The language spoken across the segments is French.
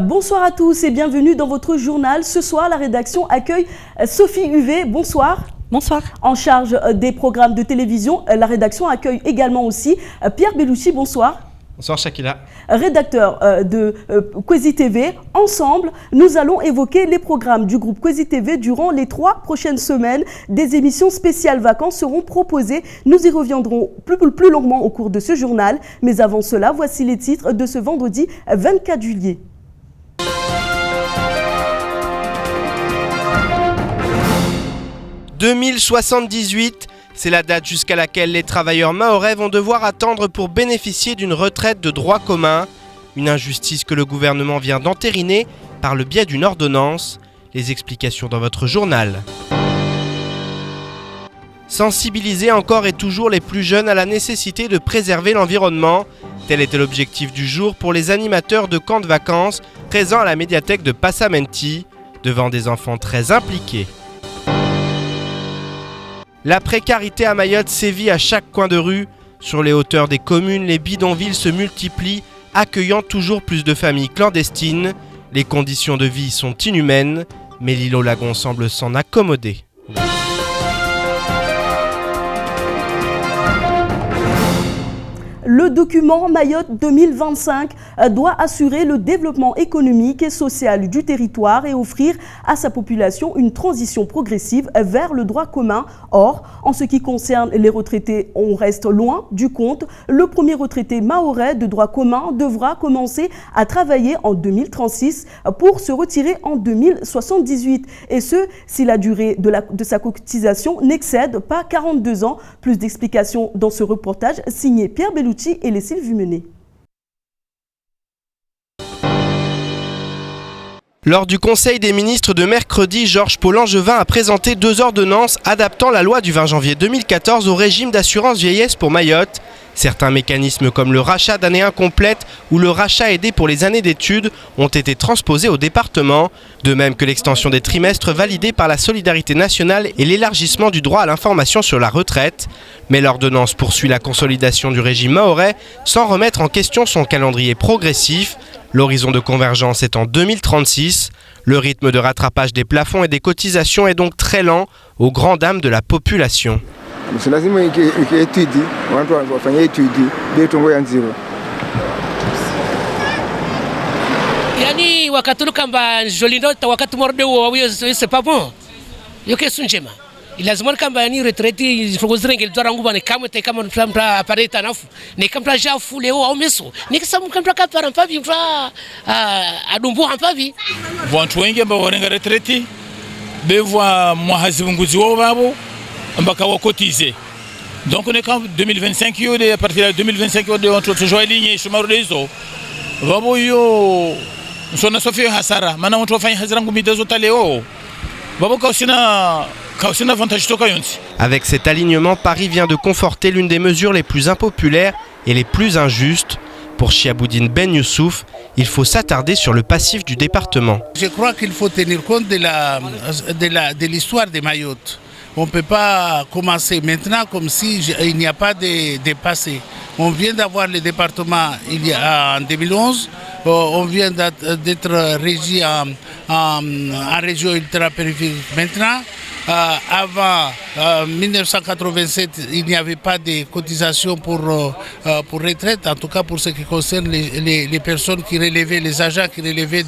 Bonsoir à tous et bienvenue dans votre journal. Ce soir, la rédaction accueille Sophie Huvet. Bonsoir. Bonsoir. En charge des programmes de télévision, la rédaction accueille également aussi Pierre Bellucci. Bonsoir. Bonsoir Shakila. Rédacteur de Kwezi TV. Ensemble, nous allons évoquer les programmes du groupe Kwezi TV durant les 3 prochaines semaines. Des émissions spéciales vacances seront proposées. Nous y reviendrons plus longuement au cours de ce journal. Mais avant cela, voici les titres de ce vendredi 24 juillet. « 2078, c'est la date jusqu'à laquelle les travailleurs mahorais vont devoir attendre pour bénéficier d'une retraite de droit commun. Une injustice que le gouvernement vient d'entériner par le biais d'une ordonnance. Les explications dans votre journal. Sensibiliser encore et toujours les plus jeunes à la nécessité de préserver l'environnement. Tel était l'objectif du jour pour les animateurs de camps de vacances présents à la médiathèque de Passamenti, devant des enfants très impliqués. La précarité à Mayotte sévit à chaque coin de rue. Sur les hauteurs des communes, les bidonvilles se multiplient, accueillant toujours plus de familles clandestines. Les conditions de vie sont inhumaines, mais l'île au lagon semble s'en accommoder. Le document Mayotte 2025 doit assurer le développement économique et social du territoire et offrir à sa population une transition progressive vers le droit commun. Or, en ce qui concerne les retraités, on reste loin du compte. Le premier retraité mahorais de droit commun devra commencer à travailler en 2036 pour se retirer en 2078. Et ce, si la durée de sa cotisation n'excède pas 42 ans. Plus d'explications dans ce reportage signé Pierre Bellucci et les Sylvie Menet. Lors du Conseil des ministres de mercredi, Georges Paul-Langevin a présenté 2 ordonnances adaptant la loi du 20 janvier 2014 au régime d'assurance vieillesse pour Mayotte. Certains mécanismes comme le rachat d'années incomplètes ou le rachat aidé pour les années d'études ont été transposés au département, de même que l'extension des trimestres validés par la solidarité nationale et l'élargissement du droit à l'information sur la retraite. Mais l'ordonnance poursuit la consolidation du régime mahorais sans remettre en question son calendrier progressif. L'horizon de convergence est en 2036. Le rythme de rattrapage des plafonds et des cotisations est donc très lent, aux grandes dames de la population. Yani wakati kamba jolindo wakati morde wo c'est pas bon. Yo ke sunjema. Lazima kamba ni retraite fogozrenge dora nguba ne kamwe te kama mtra apareta nafu. Ne kamtra ja fule o au meso. Ne kisamu kamtra ka para mpavi mtra adumbu mpavi. Vantu wengi ambao warenga retraite bevwa mwahazibunguzi wao babo ambaka wakotize. Donc on est quand 2025 yo à partir de 2025 yo de entre toujours ligne shumaro dezo. Babo yo sona sofia hasara maana watu wafanya hasara ngumida zote leo. Babo kausina avantage toka yonsi. Avec cet alignement, Paris vient de conforter l'une des mesures les plus impopulaires et les plus injustes. Pour Chiaboudine Ben Youssouf, il faut s'attarder sur le passif du département. Je crois qu'il faut tenir compte de l'histoire de Mayotte. On ne peut pas commencer maintenant comme s'il n'y a pas de passé. On vient d'avoir le département en 2011. On vient d'être régi en région ultra-périphérique maintenant. Avant 1987, il n'y avait pas de cotisation pour retraite, en tout cas pour ce qui concerne les personnes qui relevaient, les agents qui relevaient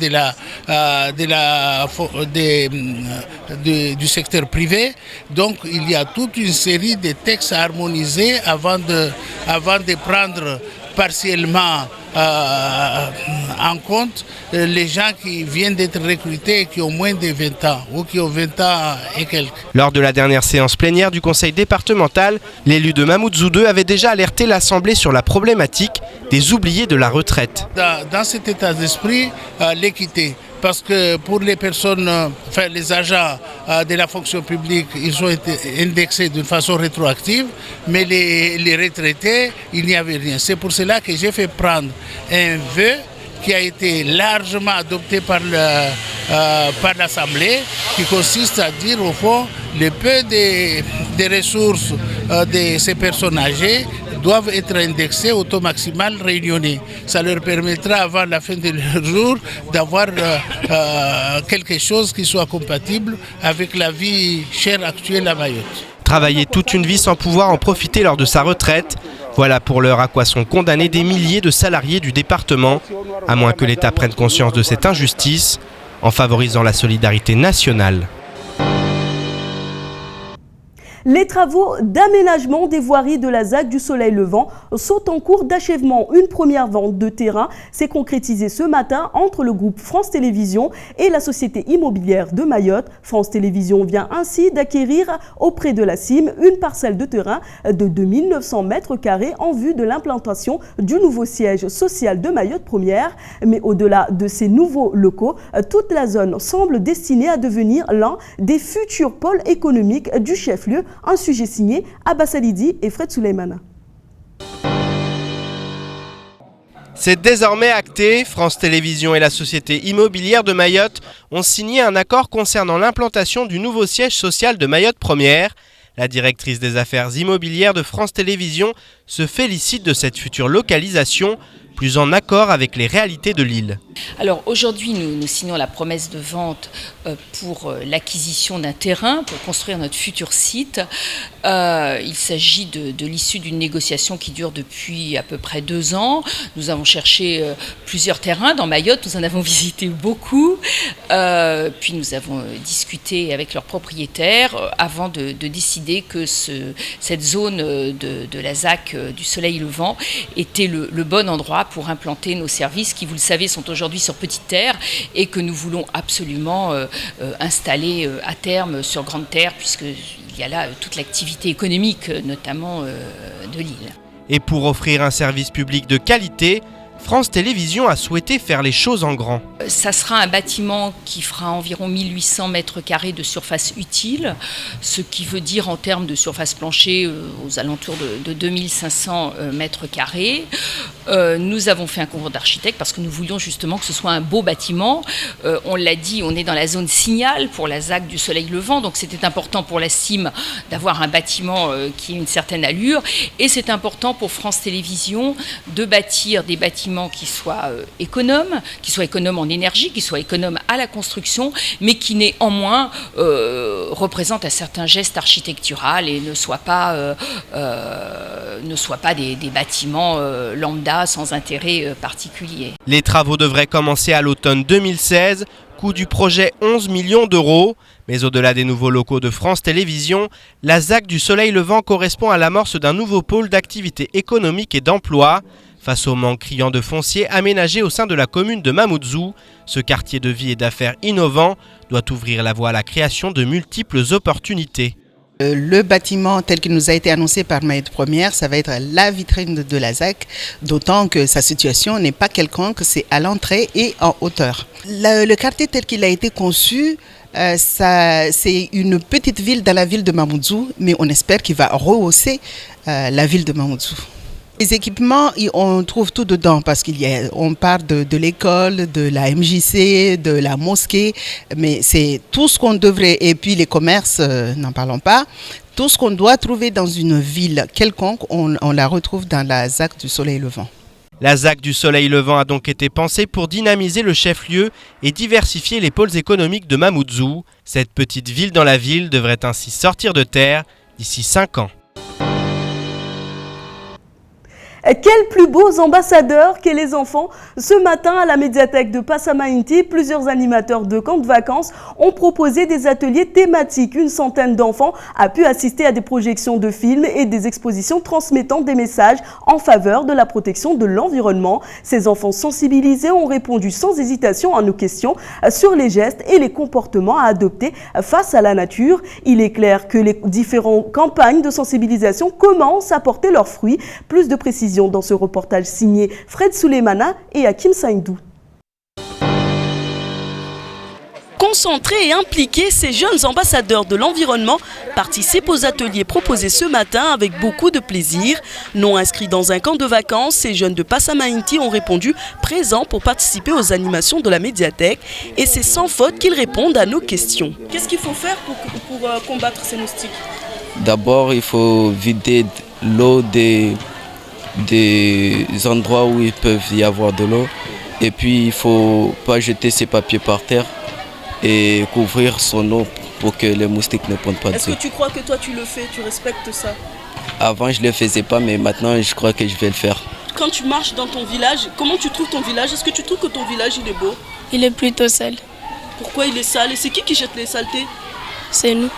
du secteur privé. Donc il y a toute une série de textes à harmoniser avant de prendre partiellement en compte les gens qui viennent d'être recrutés et qui ont moins de 20 ans ou qui ont 20 ans et quelques. Lors de la dernière séance plénière du conseil départemental, l'élu de Mamoudzou 2 avait déjà alerté l'Assemblée sur la problématique des oubliés de la retraite. Dans cet état d'esprit, l'équité. Parce que pour les personnes, enfin les agents de la fonction publique, ils ont été indexés d'une façon rétroactive, mais les retraités, il n'y avait rien. C'est pour cela que j'ai fait prendre un vœu qui a été largement adopté par l'Assemblée, qui consiste à dire au fond le peu des ressources de ces personnes âgées doivent être indexés au taux maximal réunionnais. Ça leur permettra avant la fin de leur jour d'avoir quelque chose qui soit compatible avec la vie chère actuelle à Mayotte. Travailler toute une vie sans pouvoir en profiter lors de sa retraite, voilà pour l'heure à quoi sont condamnés des milliers de salariés du département, à moins que l'État prenne conscience de cette injustice en favorisant la solidarité nationale. Les travaux d'aménagement des voiries de la ZAC du Soleil Levant sont en cours d'achèvement. Une première vente de terrain s'est concrétisée ce matin entre le groupe France Télévisions et la société immobilière de Mayotte. France Télévisions vient ainsi d'acquérir auprès de la CIM une parcelle de terrain de 2900 mètres carrés en vue de l'implantation du nouveau siège social de Mayotte Première. Mais au-delà de ces nouveaux locaux, toute la zone semble destinée à devenir l'un des futurs pôles économiques du chef-lieu. Un sujet signé Abbas Alidi et Fred Souleymana. C'est désormais acté. France Télévisions et la société immobilière de Mayotte ont signé un accord concernant l'implantation du nouveau siège social de Mayotte Première. La directrice des affaires immobilières de France Télévisions se félicite de cette future localisation, plus en accord avec les réalités de l'île. Alors aujourd'hui, nous signons la promesse de vente pour l'acquisition d'un terrain pour construire notre futur site. Il s'agit de l'issue d'une négociation qui dure depuis à peu près 2 ans. Nous avons cherché plusieurs terrains dans Mayotte, nous en avons visité beaucoup. Puis nous avons discuté avec leurs propriétaires avant de décider que cette zone de la ZAC du Soleil Levant était le bon endroit pour implanter nos services qui, vous le savez, sont aujourd'hui sur petite terre et que nous voulons absolument installer à terme sur grande terre, puisqu'il y a là toute l'activité économique, notamment de l'île. Et pour offrir un service public de qualité, France Télévisions a souhaité faire les choses en grand. Ça sera un bâtiment qui fera environ 1800 mètres carrés de surface utile, ce qui veut dire en termes de surface plancher aux alentours de 2500 mètres carrés. Nous avons fait un concours d'architectes parce que nous voulions justement que ce soit un beau bâtiment. On l'a dit, on est dans la zone signal pour la ZAC du Soleil Levant, donc c'était important pour la CIM d'avoir un bâtiment qui ait une certaine allure, et c'est important pour France Télévisions de bâtir des bâtiments qui soient économes en énergie, qui soient économes à la construction, mais qui néanmoins représentent un certain geste architectural et ne soient pas des bâtiments lambda sans intérêt particulier. Les travaux devraient commencer à l'automne 2016, coût du projet 11 millions d'euros. Mais au-delà des nouveaux locaux de France Télévisions, la ZAC du Soleil Levant correspond à l'amorce d'un nouveau pôle d'activité économique et d'emploi. Face au manque criant de foncier aménagé au sein de la commune de Mamoudzou, ce quartier de vie et d'affaires innovant doit ouvrir la voie à la création de multiples opportunités. Le bâtiment tel qu'il nous a été annoncé par Mayotte Première, ça va être la vitrine de la ZAC, d'autant que sa situation n'est pas quelconque, c'est à l'entrée et en hauteur. Le quartier tel qu'il a été conçu, c'est une petite ville dans la ville de Mamoudzou, mais on espère qu'il va rehausser la ville de Mamoudzou. Les équipements, on trouve tout dedans parce on part de l'école, de la MJC, de la mosquée, mais c'est tout ce qu'on devrait, et puis les commerces, n'en parlons pas, tout ce qu'on doit trouver dans une ville quelconque, on la retrouve dans la ZAC du Soleil Levant. La ZAC du Soleil Levant a donc été pensée pour dynamiser le chef-lieu et diversifier les pôles économiques de Mamoudzou. Cette petite ville dans la ville devrait ainsi sortir de terre d'ici 5 ans. Quels plus beaux ambassadeurs que les enfants! Ce matin, à la médiathèque de Passamainti, plusieurs animateurs de camps de vacances ont proposé des ateliers thématiques. Une centaine d'enfants a pu assister à des projections de films et des expositions transmettant des messages en faveur de la protection de l'environnement. Ces enfants sensibilisés ont répondu sans hésitation à nos questions sur les gestes et les comportements à adopter face à la nature. Il est clair que les différentes campagnes de sensibilisation commencent à porter leurs fruits. Plus de précision dans ce reportage signé Fred Souleymana et Hakim Saïdou. Concentrés et impliqués, ces jeunes ambassadeurs de l'environnement participent aux ateliers proposés ce matin avec beaucoup de plaisir. Non inscrits dans un camp de vacances, ces jeunes de Passamainti ont répondu présents pour participer aux animations de la médiathèque. Et c'est sans faute qu'ils répondent à nos questions. Qu'est-ce qu'il faut faire pour combattre ces moustiques? D'abord, il faut vider l'eau des des endroits où il peut y avoir de l'eau. Et puis il ne faut pas jeter ses papiers par terre et couvrir son eau pour que les moustiques ne prennent pas de Est-ce que tu crois que toi tu le fais, tu respectes ça? Avant je ne le faisais pas, mais maintenant je crois que je vais le faire. Quand tu marches dans ton village, comment tu trouves ton village? Est-ce que tu trouves que ton village il est beau? Il est plutôt sale. Pourquoi il est sale? Et c'est qui jette les saletés? C'est nous.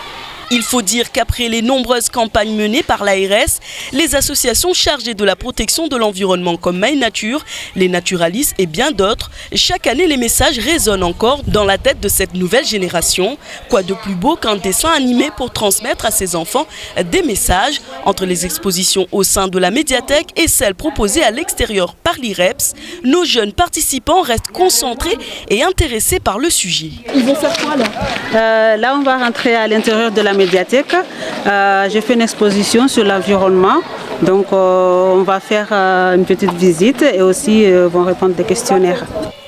Il faut dire qu'après les nombreuses campagnes menées par l'ARS, les associations chargées de la protection de l'environnement comme My Nature, les naturalistes et bien d'autres, chaque année les messages résonnent encore dans la tête de cette nouvelle génération. Quoi de plus beau qu'un dessin animé pour transmettre à ses enfants des messages? Entre les expositions au sein de la médiathèque et celles proposées à l'extérieur par l'IREPS, nos jeunes participants restent concentrés et intéressés par le sujet. Ils vont faire quoi là? Là on va rentrer à l'intérieur de la médiathèque. J'ai fait une exposition sur l'environnement. Donc on va faire une petite visite et aussi vont répondre des questionnaires.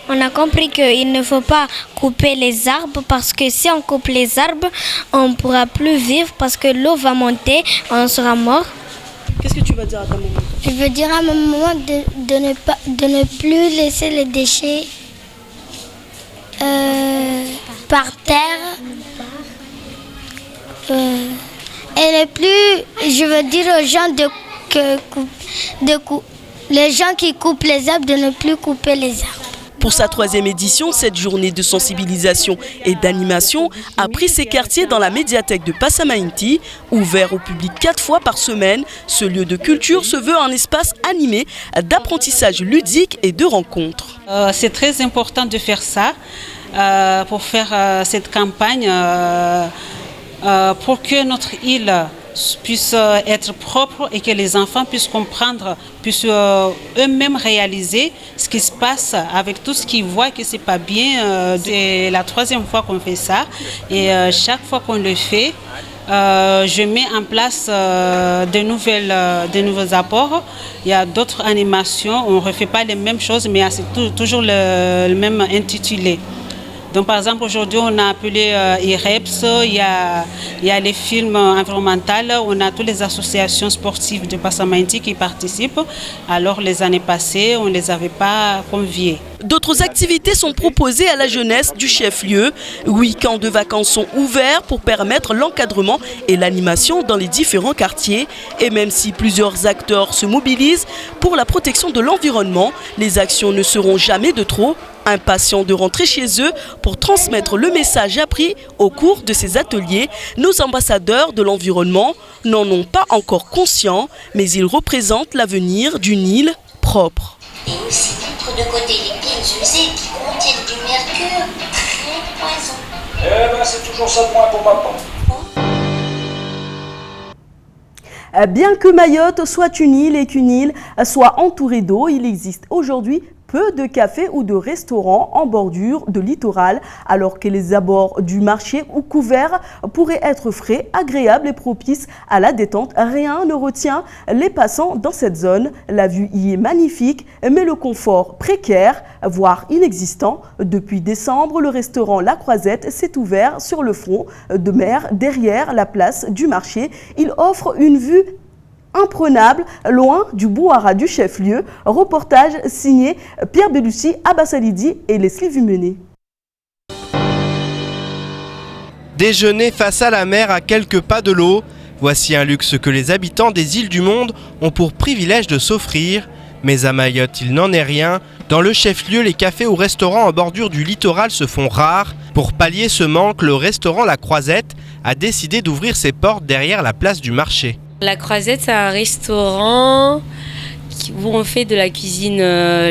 On a compris qu'il ne faut pas couper les arbres parce que si on coupe les arbres, on ne pourra plus vivre parce que l'eau va monter, on sera mort. Qu'est-ce que tu vas dire à ta maman? Je veux dire à ma maman de ne plus laisser les déchets par terre. Et ne plus, je veux dire aux gens les gens qui coupent les arbres de ne plus couper les arbres. Pour sa 3e édition, cette journée de sensibilisation et d'animation a pris ses quartiers dans la médiathèque de Passamainti. Ouvert au public 4 fois par semaine, ce lieu de culture se veut un espace animé d'apprentissage ludique et de rencontres. C'est très important de faire ça, pour faire cette campagne, pour que notre île puisse être propre et que les enfants puissent comprendre, puissent eux-mêmes réaliser ce qui se passe avec tout ce qu'ils voient que c'est pas bien. C'est la 3e fois qu'on fait ça et chaque fois qu'on le fait, je mets en place de nouveaux apports. Il y a d'autres animations, on ne refait pas les mêmes choses mais c'est toujours le même intitulé. Donc par exemple aujourd'hui on a appelé IREPS, il y a les films environnementaux, on a toutes les associations sportives de Passamainti qui participent. Alors les années passées on ne les avait pas conviés. D'autres activités sont proposées à la jeunesse du chef-lieu. Week-ends de vacances sont ouverts pour permettre l'encadrement et l'animation dans les différents quartiers. Et même si plusieurs acteurs se mobilisent pour la protection de l'environnement, les actions ne seront jamais de trop. Impatients de rentrer chez eux pour transmettre le message appris au cours de ces ateliers, nos ambassadeurs de l'environnement n'en ont pas encore conscience, mais ils représentent l'avenir d'une île propre. Et aussi mettre de côté les piles usées qui contiennent du mercure très poison. Eh ben c'est toujours ça de moins pour ma part. Bien que Mayotte soit une île et qu'une île soit entourée d'eau, il existe aujourd'hui peu de cafés ou de restaurants en bordure de littoral, alors que les abords du marché ou couverts pourraient être frais, agréables et propices à la détente. Rien ne retient les passants dans cette zone. La vue y est magnifique, mais le confort précaire, voire inexistant. Depuis décembre, le restaurant La Croisette s'est ouvert sur le front de mer derrière la place du marché. Il offre une vue imprenable, loin du brouhaha du chef-lieu. Reportage signé Pierre Bellussi, Abassalidi et Leslie Vumené. Déjeuner face à la mer à quelques pas de l'eau, voici un luxe que les habitants des îles du monde ont pour privilège de s'offrir. Mais à Mayotte, il n'en est rien. Dans le chef-lieu, les cafés ou restaurants en bordure du littoral se font rares. Pour pallier ce manque, le restaurant La Croisette a décidé d'ouvrir ses portes derrière la place du marché. La Croisette, c'est un restaurant où on fait de la cuisine,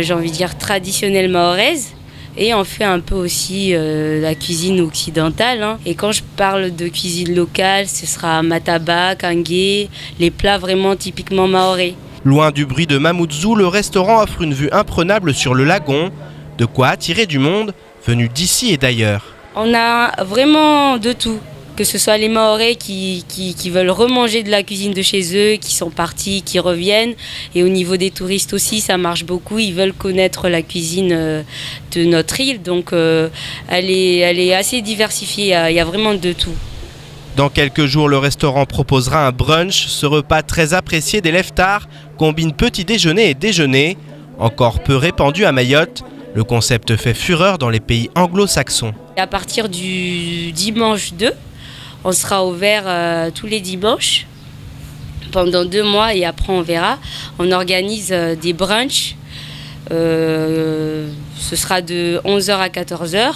j'ai envie de dire, traditionnelle mahoraise. Et on fait un peu aussi la cuisine occidentale. Et quand je parle de cuisine locale, ce sera mataba, kangué, les plats vraiment typiquement mahorais. Loin du bruit de Mamoudzou, le restaurant offre une vue imprenable sur le lagon. De quoi attirer du monde venu d'ici et d'ailleurs. On a vraiment de tout. Que ce soit les Mahorais qui veulent remanger de la cuisine de chez eux, qui sont partis, qui reviennent. Et au niveau des touristes aussi, ça marche beaucoup. Ils veulent connaître la cuisine de notre île. Donc elle est assez diversifiée. Il y a vraiment de tout. Dans quelques jours, le restaurant proposera un brunch. Ce repas très apprécié des leftards combine petit déjeuner et déjeuner. Encore peu répandu à Mayotte, le concept fait fureur dans les pays anglo-saxons. À partir du dimanche 2, on sera ouvert tous les dimanches pendant 2 mois et après on verra. On organise des brunchs, ce sera de 11h à 14h,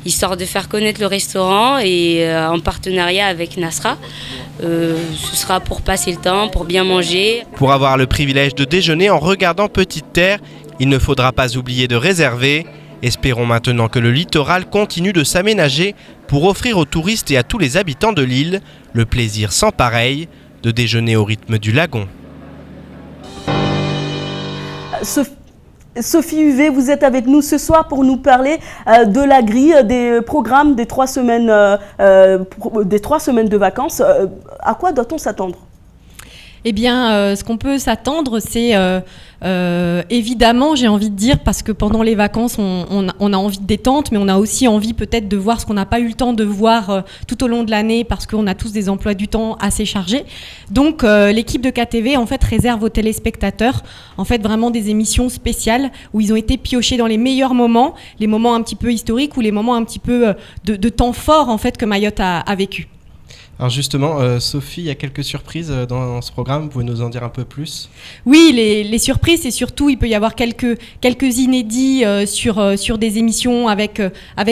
histoire de faire connaître le restaurant et en partenariat avec Nasra. Ce sera pour passer le temps, pour bien manger. Pour avoir le privilège de déjeuner en regardant Petite Terre, il ne faudra pas oublier de réserver. Espérons maintenant que le littoral continue de s'aménager pour offrir aux touristes et à tous les habitants de l'île le plaisir sans pareil de déjeuner au rythme du lagon. Sophie Huvet, vous êtes avec nous ce soir pour nous parler de la grille des programmes des 3 semaines, de vacances. À quoi doit-on s'attendre ? Eh bien, ce qu'on peut s'attendre, c'est évidemment, j'ai envie de dire, parce que pendant les vacances, on a envie de détente, mais on a aussi envie peut-être de voir ce qu'on n'a pas eu le temps de voir tout au long de l'année, parce qu'on a tous des emplois du temps assez chargés. Donc, l'équipe de KTV, en fait, réserve aux téléspectateurs, en fait, vraiment des émissions spéciales où ils ont été piochés dans les meilleurs moments, les moments un petit peu historiques ou les moments un petit peu de temps fort, en fait, que Mayotte a vécu. Alors justement, Sophie, il y a quelques surprises dans ce programme, vous pouvez nous en dire un peu plus ? Oui, les surprises, et surtout, il peut y avoir quelques inédits sur des émissions avec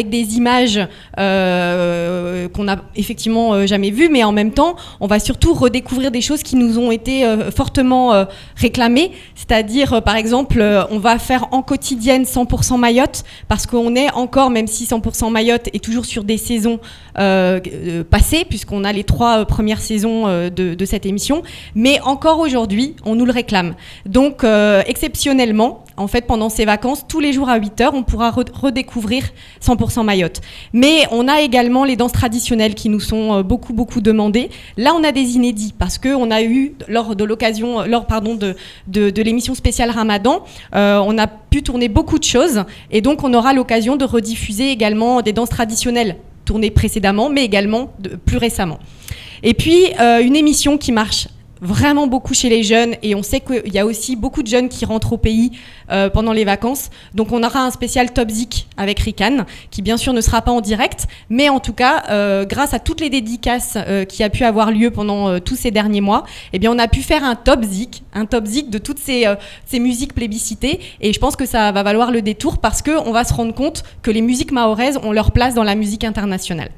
des images qu'on n'a effectivement jamais vues, mais en même temps, on va surtout redécouvrir des choses qui nous ont été fortement réclamées, c'est-à-dire, par exemple, on va faire en quotidienne 100% Mayotte, parce qu'on est encore, même si 100% Mayotte est toujours sur des saisons passées, puisqu'on a les 3 premières saisons de cette émission, mais encore aujourd'hui, on nous le réclame. Donc, exceptionnellement, en fait, pendant ces vacances, tous les jours à 8h, on pourra redécouvrir 100% Mayotte. Mais on a également les danses traditionnelles qui nous sont beaucoup demandées. Là, on a des inédits, parce qu'on a eu, lors de l'émission spéciale Ramadan, on a pu tourner beaucoup de choses, et donc on aura l'occasion de rediffuser également des danses traditionnelles tournées précédemment, mais également plus récemment. Et puis, une émission qui marche vraiment beaucoup chez les jeunes, et on sait qu'il y a aussi beaucoup de jeunes qui rentrent au pays pendant les vacances. Donc on aura un spécial Top Zik avec Rican, qui bien sûr ne sera pas en direct, mais en tout cas, grâce à toutes les dédicaces qui a pu avoir lieu pendant tous ces derniers mois, eh bien on a pu faire un Top Zik de toutes ces musiques plébiscitées, et je pense que ça va valoir le détour, parce qu'on va se rendre compte que les musiques mahoraises ont leur place dans la musique internationale.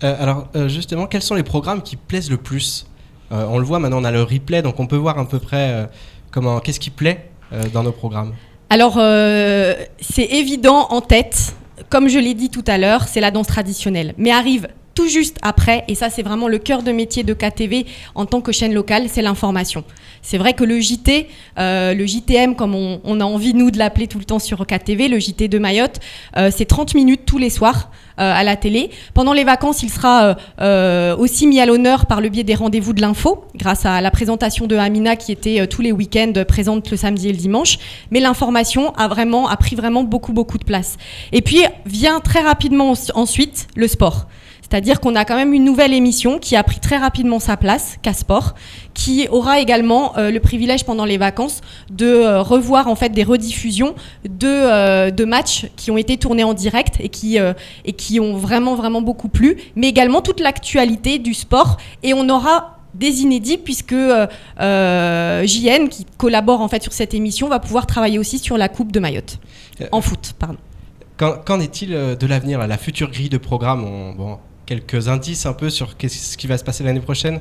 Alors justement, quels sont les programmes qui plaisent le plus ? On le voit maintenant, on a le replay, donc on peut voir à peu près qu'est-ce qui plaît dans nos programmes. Alors, c'est évident en tête, comme je l'ai dit tout à l'heure, c'est la danse traditionnelle. Mais arrive tout juste après, et ça c'est vraiment le cœur de métier de KTV en tant que chaîne locale, c'est l'information. C'est vrai que le JT, le JTM, comme on a envie nous de l'appeler tout le temps sur KTV, le JT de Mayotte, c'est 30 minutes tous les soirs à la télé. Pendant les vacances, il sera aussi mis à l'honneur par le biais des rendez-vous de l'info, grâce à la présentation de Amina qui était tous les week-ends présente le samedi et le dimanche. Mais l'information a pris vraiment beaucoup de place. Et puis vient très rapidement ensuite le sport. C'est-à-dire qu'on a quand même une nouvelle émission qui a pris très rapidement sa place, K-Sport, qui aura également le privilège pendant les vacances de revoir en fait des rediffusions de matchs qui ont été tournés en direct et qui ont vraiment beaucoup plu, mais également toute l'actualité du sport, et on aura des inédits puisque JN, qui collabore en fait sur cette émission, va pouvoir travailler aussi sur la Coupe de Mayotte en foot, pardon. Qu'en est-il de l'avenir, la future grille de programme? Quelques indices un peu sur ce qui va se passer l'année prochaine?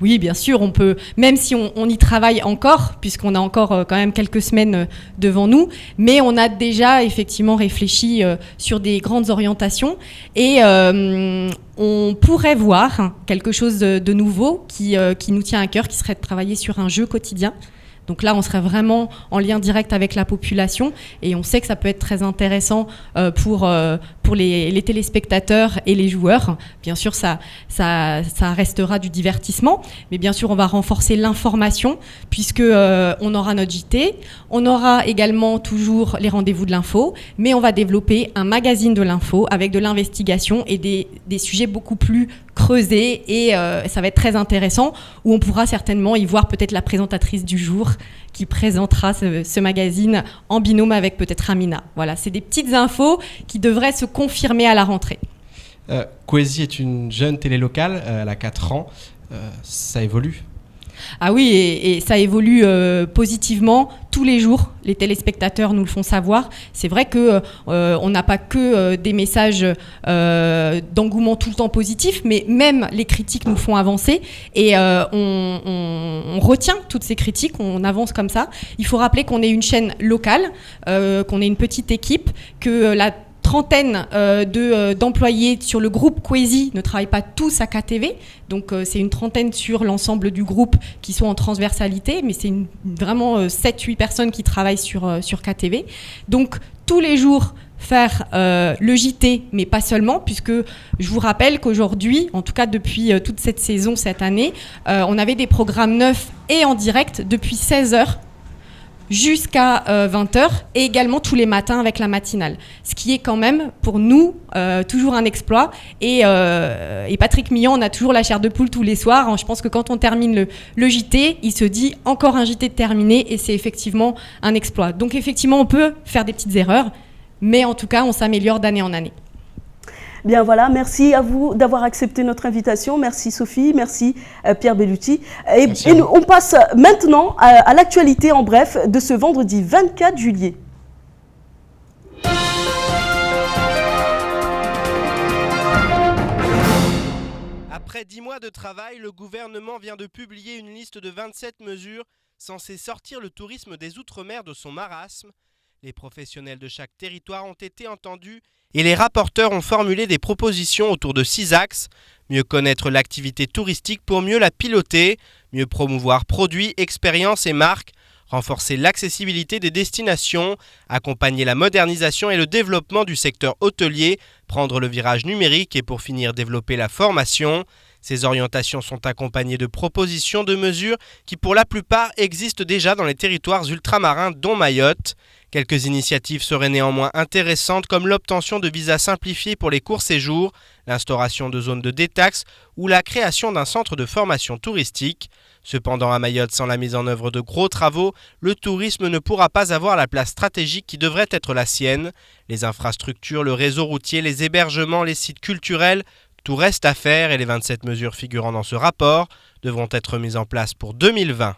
Oui, bien sûr, on peut, même si on y travaille encore, puisqu'on a encore quand même quelques semaines devant nous, mais on a déjà effectivement réfléchi sur des grandes orientations, et on pourrait voir quelque chose de nouveau qui nous tient à cœur, qui serait de travailler sur un jeu quotidien. Donc là, on serait vraiment en lien direct avec la population, et on sait que ça peut être très intéressant pour les téléspectateurs et les joueurs. Bien sûr, ça restera du divertissement, mais bien sûr, on va renforcer l'information puisque on aura notre JT, on aura également toujours les rendez-vous de l'info, mais on va développer un magazine de l'info avec de l'investigation et des sujets beaucoup plus creusés, et ça va être très intéressant, où on pourra certainement y voir peut-être la présentatrice du jour qui présentera ce magazine en binôme avec peut-être Amina. Voilà, c'est des petites infos qui devraient se confirmer à la rentrée. Kwesi est une jeune télé locale, elle a 4 ans, ça évolue. Ah oui, et ça évolue positivement tous les jours. Les téléspectateurs nous le font savoir. C'est vrai que on n'a pas que des messages d'engouement tout le temps positifs, mais même les critiques nous font avancer. Et on retient toutes ces critiques, on avance comme ça. Il faut rappeler qu'on est une chaîne locale, qu'on est une petite équipe, que la trentaine d'employés sur le groupe Kwesi ne travaillent pas tous à KTV, donc c'est une trentaine sur l'ensemble du groupe qui sont en transversalité, mais c'est vraiment 7-8 personnes qui travaillent sur KTV. Donc tous les jours faire le JT, mais pas seulement, puisque je vous rappelle qu'aujourd'hui, en tout cas depuis toute cette saison, cette année, on avait des programmes neufs et en direct depuis 16h jusqu'à 20h et également tous les matins avec la matinale. Ce qui est quand même pour nous toujours un exploit et Patrick Millon, on a toujours la chair de poule tous les soirs. Je pense que quand on termine le JT, il se dit encore un JT terminé et c'est effectivement un exploit. Donc effectivement on peut faire des petites erreurs, mais en tout cas on s'améliore d'année en année. Bien voilà, merci à vous d'avoir accepté notre invitation. Merci Sophie, merci Pierre Bellucci. Et on passe maintenant à l'actualité en bref de ce vendredi 24 juillet. Après 10 mois de travail, le gouvernement vient de publier une liste de 27 mesures censées sortir le tourisme des Outre-mer de son marasme. Les professionnels de chaque territoire ont été entendus et les rapporteurs ont formulé des propositions autour de 6 axes. Mieux connaître l'activité touristique pour mieux la piloter, mieux promouvoir produits, expériences et marques, renforcer l'accessibilité des destinations, accompagner la modernisation et le développement du secteur hôtelier, prendre le virage numérique et pour finir développer la formation. Ces orientations sont accompagnées de propositions de mesures qui pour la plupart existent déjà dans les territoires ultramarins dont Mayotte. Quelques initiatives seraient néanmoins intéressantes comme l'obtention de visas simplifiés pour les courts séjours, l'instauration de zones de détaxe ou la création d'un centre de formation touristique. Cependant, à Mayotte, sans la mise en œuvre de gros travaux, le tourisme ne pourra pas avoir la place stratégique qui devrait être la sienne. Les infrastructures, le réseau routier, les hébergements, les sites culturels, tout reste à faire et les 27 mesures figurant dans ce rapport devront être mises en place pour 2020.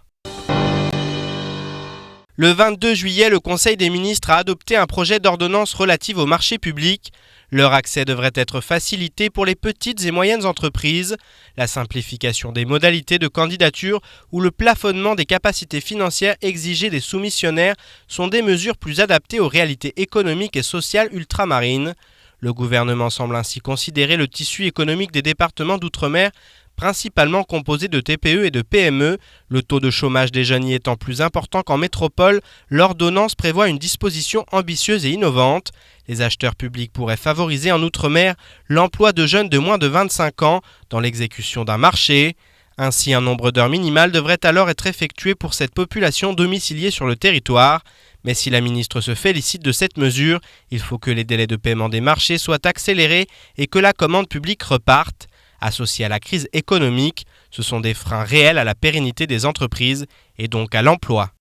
Le 22 juillet, le Conseil des ministres a adopté un projet d'ordonnance relative aux marchés publics. Leur accès devrait être facilité pour les petites et moyennes entreprises. La simplification des modalités de candidature ou le plafonnement des capacités financières exigées des soumissionnaires sont des mesures plus adaptées aux réalités économiques et sociales ultramarines. Le gouvernement semble ainsi considérer le tissu économique des départements d'outre-mer principalement composé de TPE et de PME, le taux de chômage des jeunes y étant plus important qu'en métropole, l'ordonnance prévoit une disposition ambitieuse et innovante. Les acheteurs publics pourraient favoriser en outre-mer l'emploi de jeunes de moins de 25 ans dans l'exécution d'un marché. Ainsi, un nombre d'heures minimales devrait alors être effectué pour cette population domiciliée sur le territoire. Mais si la ministre se félicite de cette mesure, il faut que les délais de paiement des marchés soient accélérés et que la commande publique reparte. Associés à la crise économique, ce sont des freins réels à la pérennité des entreprises et donc à l'emploi.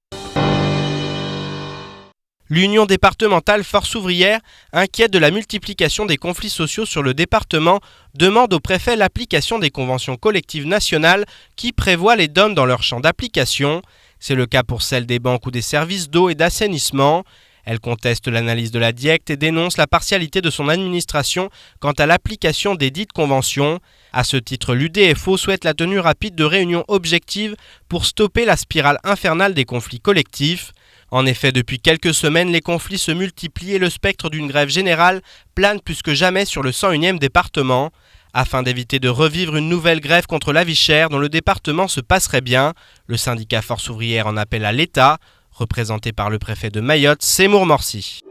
L'Union départementale Force ouvrière, inquiète de la multiplication des conflits sociaux sur le département, demande au préfet l'application des conventions collectives nationales qui prévoient les DOM dans leur champ d'application. C'est le cas pour celle des banques ou des services d'eau et d'assainissement. Elle conteste l'analyse de la DIECT et dénonce la partialité de son administration quant à l'application des dites conventions. À ce titre, l'UDFO souhaite la tenue rapide de réunions objectives pour stopper la spirale infernale des conflits collectifs. En effet, depuis quelques semaines, les conflits se multiplient et le spectre d'une grève générale plane plus que jamais sur le 101e département. Afin d'éviter de revivre une nouvelle grève contre la vie chère dont le département se passerait bien, le syndicat Force ouvrière en appelle à l'État, représenté par le préfet de Mayotte, Seymour Morsi.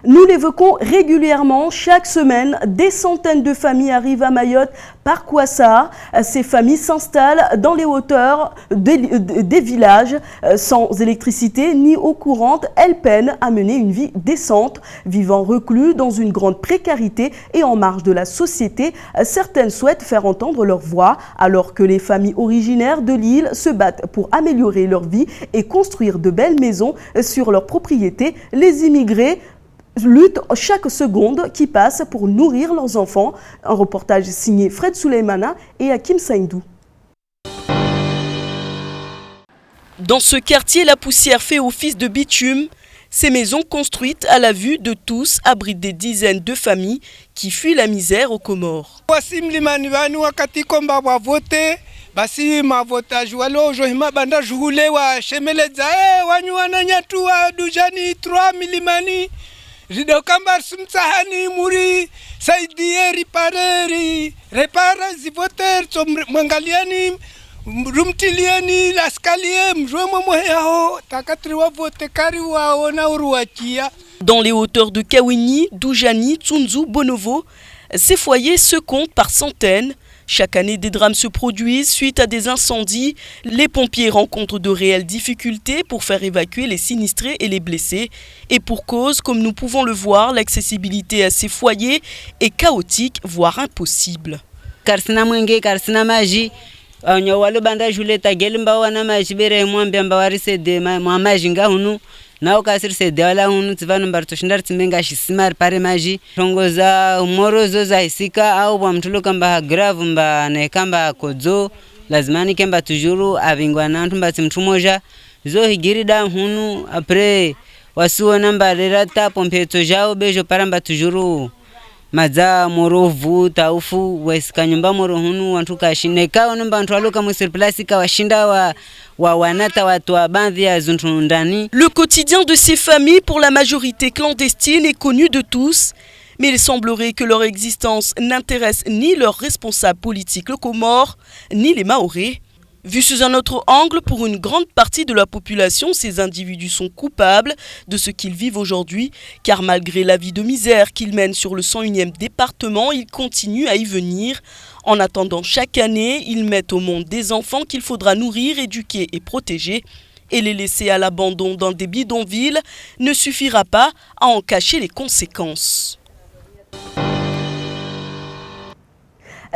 Nous l'évoquons régulièrement, chaque semaine, des centaines de familles arrivent à Mayotte par Kouassa. Ces familles s'installent dans les hauteurs des villages sans électricité ni eau courante. Elles peinent à mener une vie décente, vivant reclus dans une grande précarité et en marge de la société. Certaines souhaitent faire entendre leur voix, alors que les familles originaires de l'île se battent pour améliorer leur vie et construire de belles maisons sur leurs propriétés. Les immigrés luttent chaque seconde qui passe pour nourrir leurs enfants. Un reportage signé Fred Souleymana et Hakim Saïndou. Dans ce quartier, la poussière fait office de bitume. Ces maisons construites à la vue de tous abritent des dizaines de familles qui fuient la misère aux Comores. Basi mavotage walo johima banda juhule wa shemeleza wanyuana nyatu wa dujani 3 milimani rido kambar sumsahani muri saidie repara zivoter mwangaliani rumtiliani laskalie mjwemo moheho takatri wa vote kari wa ona uruachia. Dans les hauteurs de Kawini, Doujani, Tsunzu, Bonovo, ces foyers se comptent par centaines. Chaque année, des drames se produisent suite à des incendies. Les pompiers rencontrent de réelles difficultés pour faire évacuer les sinistrés et les blessés. Et pour cause, comme nous pouvons le voir, l'accessibilité à ces foyers est chaotique, voire impossible. Nao kasir se dewala hunu tivanu mbarto shindar timenga shisimar pare maji rongoza morozo za isika au bwa mtulo kamba grave mba ne kamba kodzo lazimani kemba tujuru avingwa nantu mbati mtumoja zo higirida hunu apre wasuo namba lerata pompeto jao bejo paramba tujuru maza morovu taufu wesika nyumba moro hunu wantu kashineka onomba wantu aloka musir plasika washinda wa wanata watu abandhi ya zuntu ndani. Le quotidien de ces familles, pour la majorité clandestine, est connu de tous. Mais il semblerait que leur existence n'intéresse ni leurs responsables politiques, le Comores, ni les Mahorais. Vu sous un autre angle, pour une grande partie de la population, ces individus sont coupables de ce qu'ils vivent aujourd'hui, car malgré la vie de misère qu'ils mènent sur le 101e département, ils continuent à y venir. En attendant, chaque année, ils mettent au monde des enfants qu'il faudra nourrir, éduquer et protéger. Et les laisser à l'abandon dans des bidonvilles ne suffira pas à en cacher les conséquences.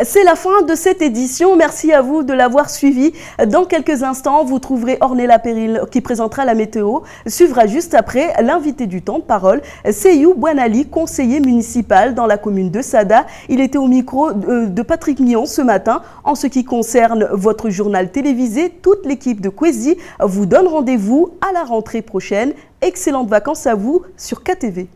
C'est la fin de cette édition. Merci à vous de l'avoir suivi. Dans quelques instants, vous trouverez Ornella Péril qui présentera la météo. Suivra juste après l'invité du temps de parole, Seyou Bouanali, conseiller municipal dans la commune de Sada. Il était au micro de Patrick Mion ce matin. En ce qui concerne votre journal télévisé, toute l'équipe de Kwezi vous donne rendez-vous à la rentrée prochaine. Excellentes vacances à vous sur KTV.